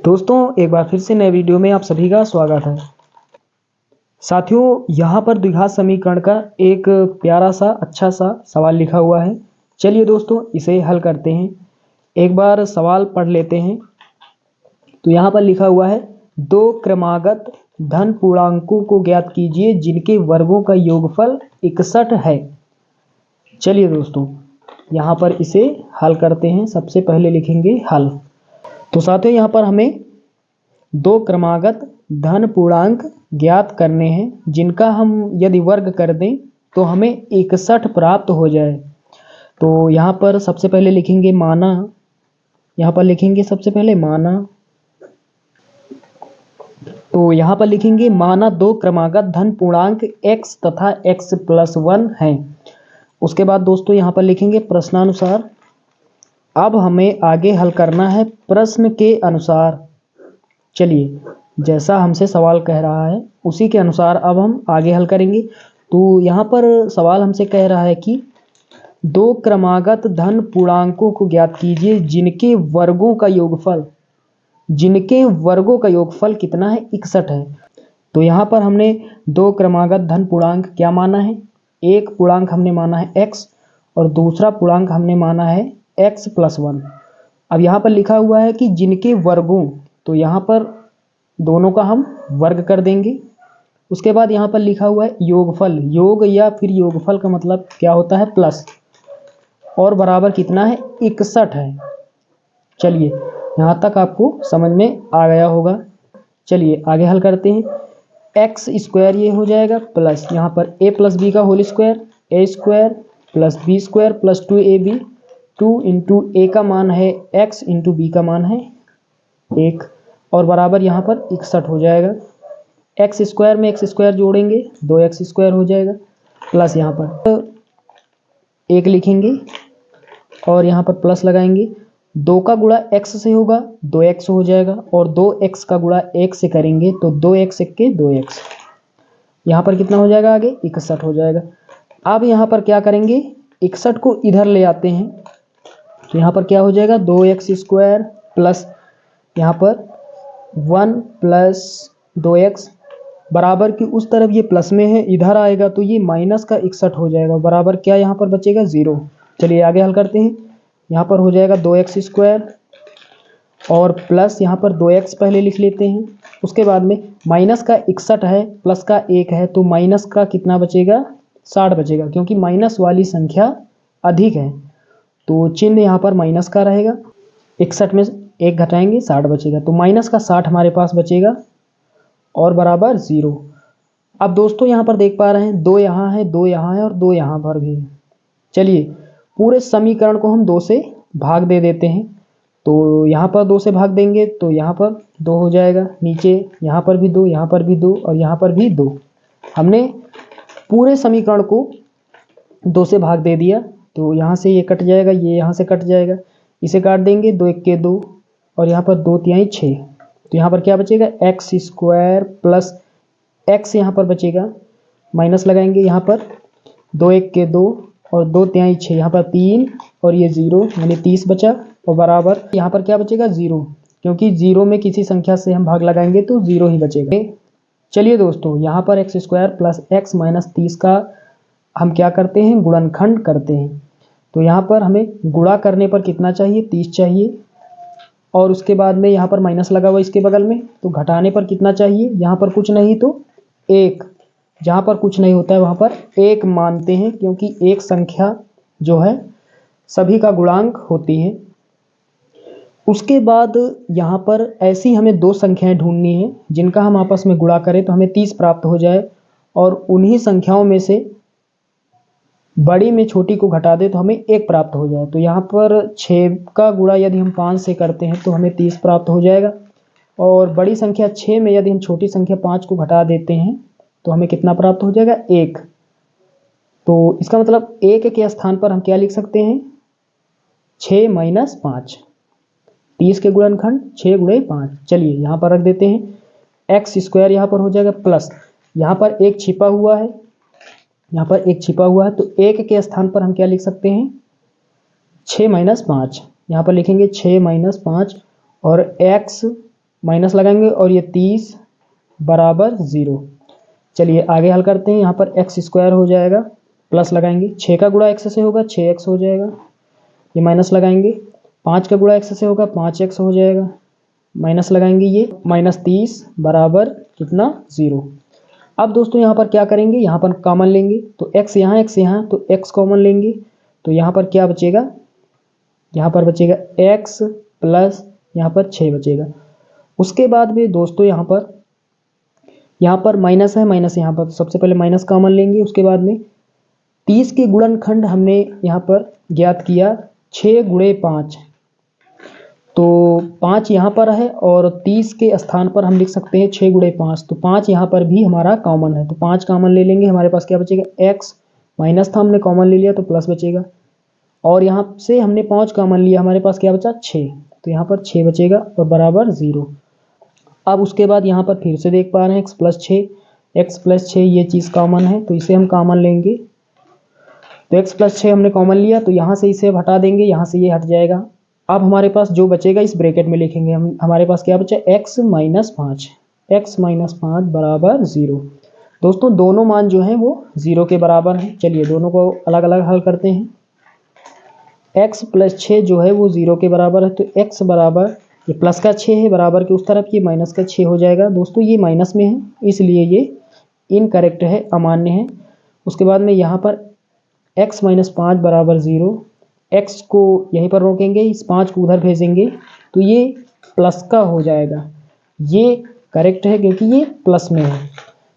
दोस्तों एक बार फिर से नए वीडियो में आप सभी का स्वागत है। साथियों यहाँ पर द्विघात समीकरण का एक प्यारा सा अच्छा सा सवाल लिखा हुआ है। चलिए दोस्तों इसे हल करते हैं। एक बार सवाल पढ़ लेते हैं। तो यहाँ पर लिखा हुआ है, दो क्रमागत धन पूर्णांकों को ज्ञात कीजिए जिनके वर्गों का योगफल 61 है। चलिए दोस्तों यहाँ पर इसे हल करते हैं। सबसे पहले लिखेंगे हल। तो साथियों यहाँ पर हमें दो क्रमागत धन पूर्णांक ज्ञात करने हैं जिनका हम यदि वर्ग कर दें तो हमें 61 प्राप्त हो जाए। तो यहाँ पर सबसे पहले लिखेंगे माना। यहाँ पर लिखेंगे सबसे पहले माना। तो यहाँ पर लिखेंगे माना दो क्रमागत धन पूर्णांक x तथा x+1 हैं। उसके बाद दोस्तों यहाँ पर लिखेंगे प्रश्नानुसार। अब हमें आगे हल करना है प्रश्न के अनुसार। चलिए जैसा हमसे सवाल कह रहा है उसी के अनुसार अब हम आगे हल करेंगे। तो यहाँ पर सवाल हमसे कह रहा है कि दो क्रमागत धन पूर्णांकों को ज्ञात कीजिए जिनके वर्गों का योगफल कितना है, 61 है। तो यहाँ पर हमने दो क्रमागत धन पूर्णांक क्या माना है, एक पूर्णांक हमने माना है x और दूसरा पूर्णांक हमने माना है x+1। अब यहाँ पर लिखा हुआ है कि जिनके वर्गों, तो यहाँ पर दोनों का हम वर्ग कर देंगे। उसके बाद यहाँ पर लिखा हुआ है योगफल। योग या फिर योगफल का मतलब क्या होता है, प्लस, और बराबर कितना है, 61 है। चलिए यहाँ तक आपको समझ में आ गया होगा। चलिए आगे हल करते हैं। x² ये हो जाएगा प्लस यहाँ पर a+b का whole square, a² + b² + 2ab। 2 × a का मान है x × b का मान है 1 और बराबर यहाँ पर 61 हो जाएगा। x² में x² जोड़ेंगे 2x² हो जाएगा प्लस यहाँ पर 1 लिखेंगे और यहाँ पर प्लस लगाएंगे। 2 का गुणा x से होगा 2x हो जाएगा और 2x का गुणा 1 से करेंगे तो 2x × 2x। यहाँ पर कितना हो जाएगा, आगे 61 हो जाएगा। अब यहाँ पर क्या करेंगे, 61 को इधर ले आते हैं तो यहाँ पर क्या हो जाएगा, 2x² प्लस यहाँ पर 1 + 2x बराबर की उस तरफ ये प्लस में है, इधर आएगा तो ये माइनस का 61 हो जाएगा। बराबर क्या यहाँ पर बचेगा, 0। चलिए आगे हल करते हैं। यहाँ पर हो जाएगा 2x² और प्लस यहाँ पर 2x पहले लिख लेते हैं। उसके बाद में माइनस का 61 है, प्लस का 1 है तो माइनस का कितना बचेगा, 60 बचेगा, क्योंकि माइनस वाली संख्या अधिक है तो चिन्ह यहाँ पर माइनस का रहेगा। 61 में 1 घटाएंगे 60 बचेगा, तो माइनस का 60 हमारे पास बचेगा और बराबर 0। अब दोस्तों यहाँ पर देख पा रहे हैं 2 यहाँ है, 2 यहाँ है और 2 यहाँ पर भी है। चलिए पूरे समीकरण को हम 2 से भाग दे देते हैं। तो यहाँ पर 2 से भाग देंगे तो यहाँ पर 2 हो जाएगा, नीचे यहाँ पर भी 2, यहाँ पर भी 2 और यहाँ पर भी 2। हमने पूरे समीकरण को 2 से भाग दे दिया तो यहाँ से ये कट जाएगा, ये यहाँ से कट जाएगा, इसे काट देंगे, 2 × 1 = 2 और यहाँ पर 2 × 3 = 6। तो यहाँ पर क्या बचेगा, x² प्लस x यहाँ पर बचेगा, माइनस लगाएंगे यहाँ पर 2 × 1 = 2 और 2 × 3 = 6, यहाँ पर 3 और ये 0 यानी 30 बचा और बराबर यहाँ पर क्या बचेगा, 0, क्योंकि 0 में किसी संख्या से हम भाग लगाएंगे तो 0 ही बचेगा। चलिए दोस्तों यहाँ पर x² प्लस x माइनस 30 का हम क्या करते हैं, गुणनखंड करते हैं। तो यहाँ पर हमें गुणा करने पर कितना चाहिए, 30 चाहिए और उसके बाद में यहाँ पर माइनस लगा हुआ इसके बगल में, तो घटाने पर कितना चाहिए, यहाँ पर कुछ नहीं तो 1। जहाँ पर कुछ नहीं होता है वहाँ पर 1 मानते हैं, क्योंकि एक संख्या जो है सभी का गुणांक होती है। उसके बाद यहाँ पर ऐसी हमें 2 संख्याएं ढूंढनी है जिनका हम आपस में गुणा करें तो हमें 30 प्राप्त हो जाए और उन्हीं संख्याओं में से बड़ी में छोटी को घटा दे तो हमें 1 प्राप्त हो जाए। तो यहाँ पर 6 का गुणा यदि हम 5 से करते हैं तो हमें 30 प्राप्त हो जाएगा और बड़ी संख्या 6 में यदि हम छोटी संख्या 5 को घटा देते हैं तो हमें कितना प्राप्त हो जाएगा, 1। तो इसका मतलब 1 के स्थान पर हम क्या लिख सकते हैं, 6 - 5। 30 के गुणनखंड 6 × 5। चलिए यहाँ पर रख देते हैं। x² यहाँ पर हो जाएगा प्लस यहाँ पर 1 छिपा हुआ है, यहाँ पर 1 छिपा हुआ है तो 1 के स्थान पर हम क्या लिख सकते हैं, 6 - 5। यहाँ पर लिखेंगे 6 - 5 और x माइनस लगाएंगे और ये 30 बराबर 0। चलिए आगे हल करते हैं। यहाँ पर एक्स स्क्वायर हो जाएगा, प्लस लगाएंगे, 6 का गुणा एक्स से होगा 6x हो जाएगा, ये माइनस लगाएंगे, 5 का गुणा एक्स से होगा 5x हो जाएगा, माइनस लगाएंगे, ये -30 बराबर कितना 0। अब दोस्तों यहाँ पर क्या करेंगे, यहाँ पर कॉमन लेंगे, तो x यहाँ तो x कॉमन लेंगे, तो यहाँ पर क्या बचेगा, यहाँ पर बचेगा x प्लस यहाँ पर 6 बचेगा। उसके बाद में दोस्तों यहाँ पर माइनस है, माइनस यहाँ पर सबसे पहले माइनस कॉमन लेंगे। उसके बाद में 30 के गुणनखंड हमने यहाँ पर ज्ञात किया 6 गुणे 5, तो 5 यहाँ पर है और 30 के स्थान पर हम लिख सकते हैं 6 गुणे 5, तो 5 यहाँ पर भी हमारा कॉमन है, तो 5 कॉमन ले लेंगे। हमारे पास क्या बचेगा, x माइनस था हमने कॉमन ले लिया तो प्लस बचेगा, और यहाँ से हमने 5 कॉमन लिया, हमारे पास क्या बचा 6, तो यहाँ पर 6 बचेगा और बराबर 0। अब उसके बाद यहाँ पर फिर से देख पा रहे हैं x प्लस 6 ये चीज़ कॉमन है, तो इसे हम कॉमन लेंगे, तो x प्लस 6 हमने कॉमन लिया, तो यहाँ से इसे हटा देंगे, यहाँ से ये हट जाएगा। अब हमारे पास जो बचेगा इस ब्रैकेट में लिखेंगे हम, हमारे पास क्या बचा x माइनस 5 बराबर 0। दोस्तों दोनों मान जो हैं वो 0 के बराबर हैं। चलिए दोनों को अलग अलग हल करते हैं। x प्लस 6 जो है वो 0 के बराबर है, तो x बराबर ये प्लस का 6 है बराबर के उस तरफ, ये माइनस का 6 हो जाएगा। दोस्तों ये माइनस में है इसलिए ये इनकरेक्ट है, अमान्य है। उसके बाद में यहाँ पर x माइनस 5 बराबर 0, x को यहीं पर रोकेंगे, इस 5 को उधर भेजेंगे तो ये प्लस का हो जाएगा, ये करेक्ट है क्योंकि ये प्लस में है।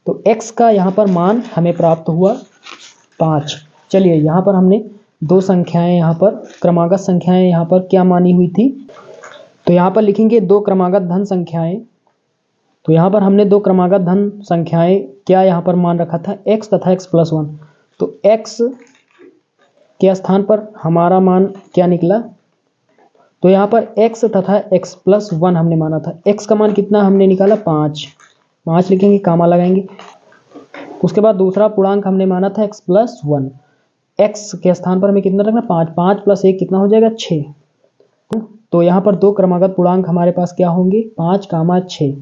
तो x का यहाँ पर मान हमें प्राप्त हुआ 5। चलिए यहाँ पर हमने दो संख्याएं, यहाँ पर क्रमागत संख्याएं यहाँ पर क्या मानी हुई थी, तो यहाँ पर लिखेंगे दो क्रमागत धन संख्याएं। तो यहाँ पर हमने दो क्रमागत धन संख्याएं क्या यहाँ पर मान रखा था, x तथा x प्लस 1, तो x के स्थान पर हमारा मान क्या निकला, तो यहाँ पर x तथा x प्लस 1 हमने माना था। x का मान कितना हमने निकाला 5 लिखेंगे, कामा लगाएंगे। उसके बाद दूसरा पूर्णांक हमने माना था x प्लस 1, x के स्थान पर हमें कितना रखना 5 प्लस 1 कितना हो जाएगा 6। तो यहाँ पर दो क्रमागत पूर्णांक हमारे पास क्या होंगे 5, 6,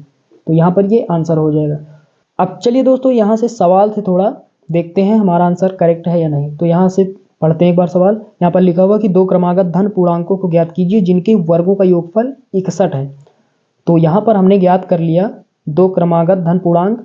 तो यहाँ पर ये आंसर हो जाएगा। अब चलिए दोस्तों यहाँ से सवाल से थोड़ा देखते हैं हमारा आंसर करेक्ट है या नहीं। तो यहाँ से पढ़ते हैं एक बार सवाल। यहाँ पर लिखा हुआ कि दो क्रमागत धन पूर्णांकों को ज्ञात कीजिए जिनके वर्गों का योगफल 61 है। तो यहाँ पर हमने ज्ञात कर लिया दो क्रमागत धन पूर्णांक